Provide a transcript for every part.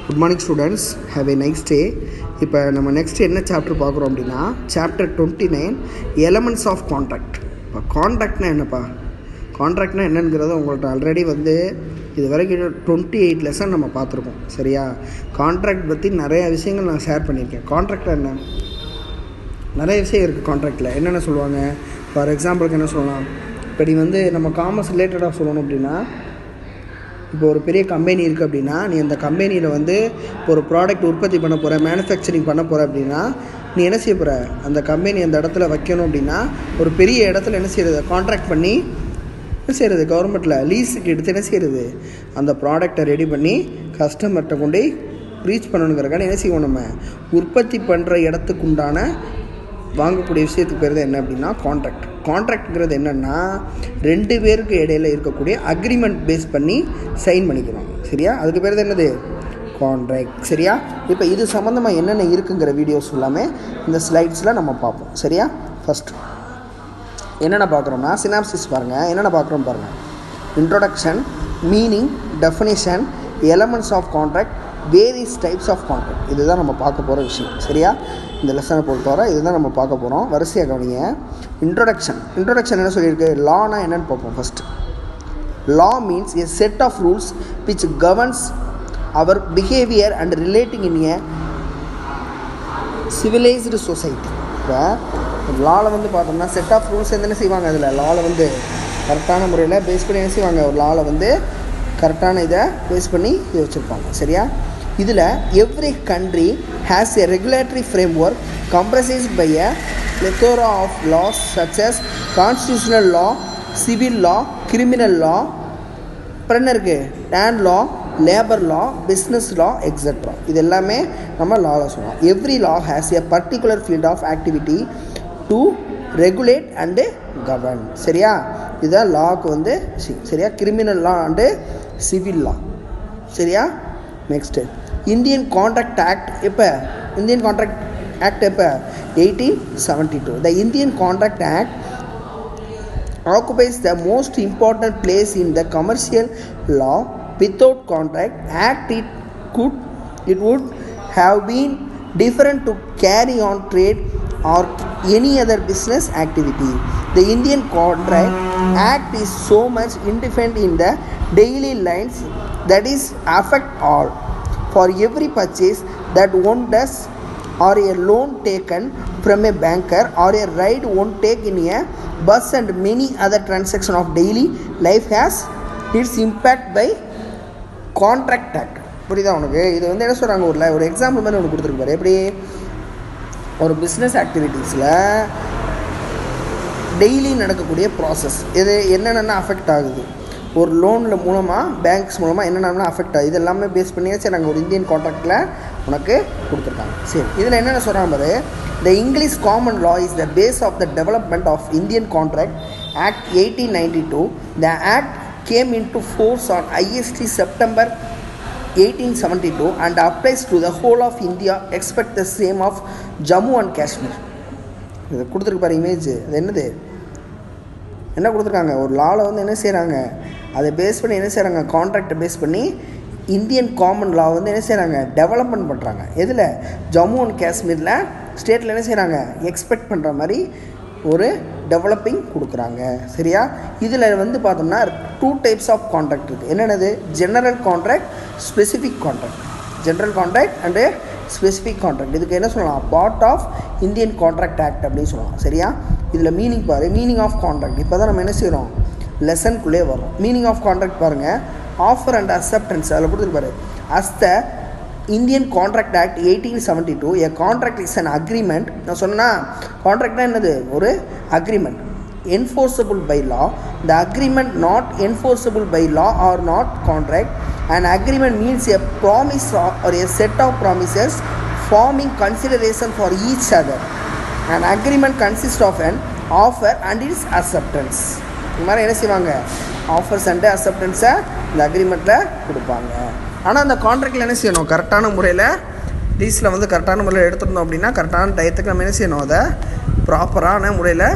Good morning students, have a nice day. இப்போ நம்ம next என்ன சாப்டர் பார்க்குறோம் அப்படின்னா சாப்டர் 29 எலமெண்ட்ஸ் ஆஃப் கான்ட்ராக்ட். இப்போ கான்ட்ராக்ட்னா என்னப்பா, கான்ட்ராக்ட்னா என்னங்கிறத உங்கள்கிட்ட ஆல்ரெடி இது வரைக்கும் 28 லெசன் நம்ம பார்த்துருக்கோம். சரியா? கான்ட்ராக்ட் பற்றி நிறையா விஷயங்கள் நான் ஷேர் பண்ணியிருக்கேன். கான்ட்ராக்டில் என்ன நிறைய விஷயம் இருக்குது. கான்ட்ராக்டில் என்னென்ன சொல்லுவாங்க, ஃபார் எக்ஸாம்பிளுக்கு என்ன சொல்லலாம், இப்போ நீ நம்ம காமர்ஸ் ரிலேட்டடாக சொல்லணும் அப்படின்னா, இப்போ ஒரு பெரிய கம்பெனி இருக்குது அப்படின்னா, நீ அந்த கம்பெனியில் இப்போ ஒரு ப்ராடக்ட் உற்பத்தி பண்ண போகிற, மேனுஃபேக்சரிங் பண்ண போகிற அப்படின்னா, நீ என்ன செய்ய போகிற, அந்த கம்பெனி அந்த இடத்துல வைக்கணும் அப்படின்னா ஒரு பெரிய இடத்துல என்ன செய்கிறது, கான்ட்ராக்ட் பண்ணி என்ன செய்கிறது, கவர்மெண்ட்டில் லீஸுக்கு எடுத்து என்ன செய்கிறது, அந்த ப்ராடக்டை ரெடி பண்ணி கஸ்டமர்கிட்ட கொண்டு ரீச் பண்ணணுங்கிறக்கான என்ன செய்வோம், நம்ம உற்பத்தி பண்ணுற இடத்துக்கு உண்டான வாங்கக்கூடிய விஷயத்துக்கு பேர் தான் என்ன அப்படின்னா கான்ட்ராக்ட். கான்ட்ராக்ட்ங்கிறது என்னென்னா ரெண்டு பேருக்கு இடையில இருக்கக்கூடிய அக்ரிமெண்ட் பேஸ் பண்ணி சைன் பண்ணிக்கிறோம். சரியா? அதுக்கு பேர் தான் என்னது, கான்ட்ராக்ட். சரியா? இப்போ இது சம்மந்தமாக என்னென்ன இருக்குங்கிற வீடியோஸ் எல்லாமே இந்த ஸ்லைட்ஸில் நம்ம பார்ப்போம். சரியா? ஃபஸ்ட்டு என்னென்ன பார்க்குறோம்னா சினாப்சிஸ் பாருங்கள், என்னென்ன பார்க்குறோம் பாருங்கள். Introduction, meaning, definition, elements of contract, various types of contract. இதுதான் நம்ம பார்க்க போகிற விஷயம். சரியா? இந்த லெசனை பொறுத்தவரை இதுதான் நம்ம பார்க்க போகிறோம். வரிசையாக கவனிங்க. இன்ட்ரோடக்ஷன் என்ன சொல்லியிருக்கு, லானா என்னென்னு பார்ப்போம். First, law means a set of rules which governs our behaviour and relating in a civilised society. இப்போ லாவில் பார்த்தோம்னா செட் ஆஃப் ரூல்ஸ் என்ன செய்வாங்க, அதில் லாவில் கரெக்டான முறையில் பேஸ் பண்ணி என்ன செய்வாங்க, ஒரு லாவில் கரெக்டான இதை பேஸ் பண்ணி இது வச்சுருப்பாங்க. சரியா? இதில் every country has a regulatory framework comprised by a plethora of laws such as constitutional law, civil law, criminal law, அப்புறம் இருக்குது land law, labor law, business law, etc. இது எல்லாமே நம்ம லாவில் சொல்லலாம். Every law has a particular field of activity to regulate and govern. சரியா? இதுதான் லாவுக்கு சரியா, criminal law and civil law. சரியா? Next Indian contract act. எப்போ இந்தியன் கான்ட்ராக்ட் ஆக்ட் எப்போ, 1872. The Indian Contract Act occupies the most important place in the commercial law. Without contract act, it would have been different to carry on trade or any other business activity. The Indian Contract Act is so much indifferent in the daily lines that is affect all. For every purchase that one does, or a loan taken from a banker, or a ride one take in a bus, and many other transactions of daily life has its impact by contract act. புரியுதா உனக்கு? இது என்ன சொல்கிறாங்க, ஒரு example மாதிரி ஒன்று கொடுத்துருப்பாரு. எப்படி, ஒரு பிஸ்னஸ் ஆக்டிவிட்டீஸில் டெய்லி நடக்கக்கூடிய ப்ராசஸ் இது என்னென்னா அஃபெக்ட் ஆகுது, ஒரு லோனில் மூலமாக பேங்க்ஸ் மூலமாக என்னென்னா அஃபெக்ட் ஆகுது, இது எல்லாமே பேஸ் பண்ணியாச்சு நாங்கள் ஒரு இந்தியன் கான்ட்ராக்டில் உனக்கு கொடுத்துருக்காங்க. சரி, இதில் என்னென்ன சொல்கிறாங்க பாரு. The English common law is the base of the development of Indian contract act 1892. The act came into force on IST September 1872 and applies to the whole of India except the same of Jammu and Kashmir. இது கொடுத்துருக்கு பாரு image. அது என்னது, என்ன கொடுத்துருக்காங்க, ஒரு லாவில் என்ன செய்கிறாங்க, அதை பேஸ் பண்ணி என்ன செய்கிறாங்க, கான்ட்ராக்டை பேஸ் பண்ணி இந்தியன் காமன் லா என்ன செய்கிறாங்க, டெவலப்மெண்ட் பண்ணுறாங்க. எதில், ஜம்மு அண்ட் காஷ்மீரில் ஸ்டேட்டில் என்ன செய்கிறாங்க, எக்ஸ்பெக்ட் பண்ணுற மாதிரி ஒரு டெவலப்பிங் கொடுக்குறாங்க. சரியா? இதில் பார்த்தோம்னா 2 டைப்ஸ் ஆஃப் கான்ட்ராக்ட் இருக்குது. என்னென்னது, general contract, specific contract. General contract and specific contract. இதுக்கு என்ன சொல்லலாம், part of Indian contract act அப்படின்னு சொல்லலாம். சரியா? இதில் மீனிங் பாரு, மீனிங் ஆஃப் கான்ட்ராக்ட். இப்போ தான் நம்ம என்ன செய்கிறோம், லெசனுக்குள்ளே வரும். மீனிங் ஆஃப் கான்ட்ராக்ட் பாருங்கள், ஆஃபர் அண்ட் அக்செப்டன்ஸ். அதில் கொடுத்துருப்பாரு, as the Indian contract act 1872 a contract is an agreement. நான் சொன்னா கான்ட்ராக்ட்னா என்னது, ஒரு agreement. enforceable by law. The agreement not enforceable by law or not contract. An agreement means a promise or a set of promises forming consideration for each other. An agreement consists of an offer and its acceptance. இந்த மாதிரி என்ன செய்வாங்க, offers and அக்செப்டன்ஸை இந்த அக்ரிமெண்ட்டில் கொடுப்பாங்க. ஆனால் அந்த கான்ட்ராக்டில் என்ன செய்யணும், கரெக்டான முறையில் லீஸில் கரெக்டான முறையில் எடுத்துருந்தோம் அப்படின்னா கரெக்டான டயத்துக்கு நம்ம என்ன செய்யணும், அதை ப்ராப்பரான முறையில்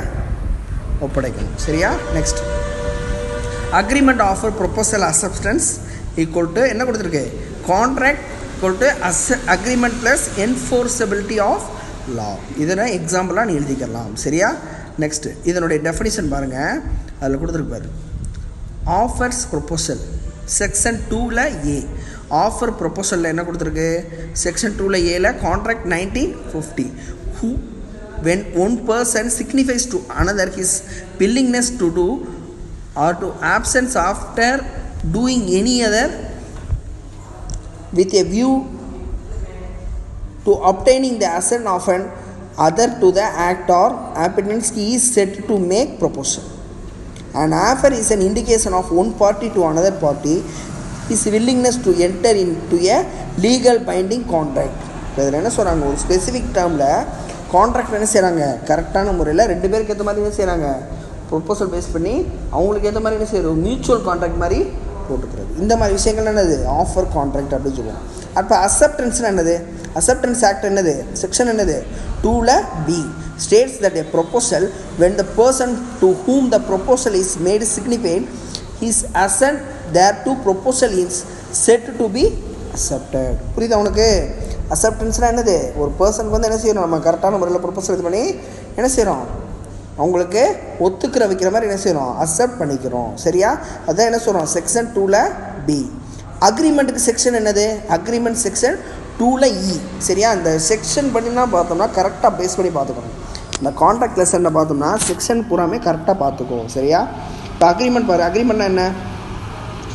ஒப்படைக்கணும். சரியா? Next, agreement offer proposal acceptance equal to என்ன கொடுத்துருக்கு, contract equal to agreement plus enforceability of law. இதனை எக்ஸாம்பிளாக நீ எழுதிக்கலாம். சரியா? நெக்ஸ்ட்டு இதனுடைய டெஃபினிஷன் பாருங்கள், அதில் கொடுத்துருப்பாரு. ஆஃபர்ஸ் ப்ரொபோசல் செக்ஷன் 2ல் ஏ. ஆஃபர் ப்ரொபோசலில் என்ன கொடுத்துருக்கு? செக்ஷன் 2ல் ஏல contract 1950 who when one person signifies to another his willingness to do or to absence after doing any other with a view to obtaining the assent of an other to the act or appetence, he is said to make proposal. An offer is an indication of one party to another party his willingness to enter into a legal binding contract. இதில் என்ன சொல்கிறாங்க? ஒரு specific டேர்மில் contract என்ன செய்கிறாங்க? கரெக்டான முறையில் ரெண்டு பேருக்கு ஏற்ற மாதிரி என்ன செய்கிறாங்க? ப்ரொப்போசல் பேஸ் பண்ணி அவங்களுக்கு ஏற்ற மாதிரி என்ன செய்யறது? மியூச்சுவல் கான்ட்ராக்ட் மாதிரி போட்டுக்கிறது. இந்த மாதிரி விஷயங்கள் என்னது? ஆஃபர் கான்ட்ராக்ட் அப்படின்னு சொல்லுவோம். அப்போ அக்செப்டன்ஸ்னால் என்னது? அக்செப்டன்ஸ் ஆக்ட் என்னது? செக்ஷன் என்னது? 2ல் B states that a proposal when the person to whom the proposal is made signified his assent thereto proposal is said to be accepted. புரியுதா உனக்கு? அக்செப்டன்ஸ்னால் என்னது? ஒரு பர்சனுக்கு வந்து என்ன செய்யணும்? நம்ம கரெக்டான முறையில் ப்ரொப்போசல் இது பண்ணி என்ன செய்கிறோம்? அவங்களுக்கு ஒத்துக்கிற வைக்கிற மாதிரி என்ன செய்கிறோம்? அக்செப்ட் பண்ணிக்கிறோம். சரியா? அதான் என்ன சொல்கிறோம்? செக்ஷன் 2ல் பி. அக்ரிமெண்ட்டுக்கு செக்ஷன் என்னது? அக்ரிமெண்ட் செக்ஷன் 2ல் இ. சரியா? இந்த செக்ஷன் பண்ணினா பார்த்தோம்னா கரெக்டாக பேஸ் பண்ணி பார்த்துக்கணும். இந்த கான்ட்ராக்ட் லெசனில் பார்த்தோம்னா செக்ஷன் பூராமே கரெக்டாக பார்த்துக்கோ. சரியா? இப்போ அக்ரிமெண்ட் பாரு. அக்ரிமெண்ட்னா என்ன?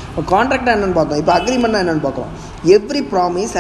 இப்போ கான்ட்ராக்டாக என்னென்னு பார்த்தோம். இப்போ அக்ரிமெண்ட்னா என்னென்னு பார்க்குறோம். Every promise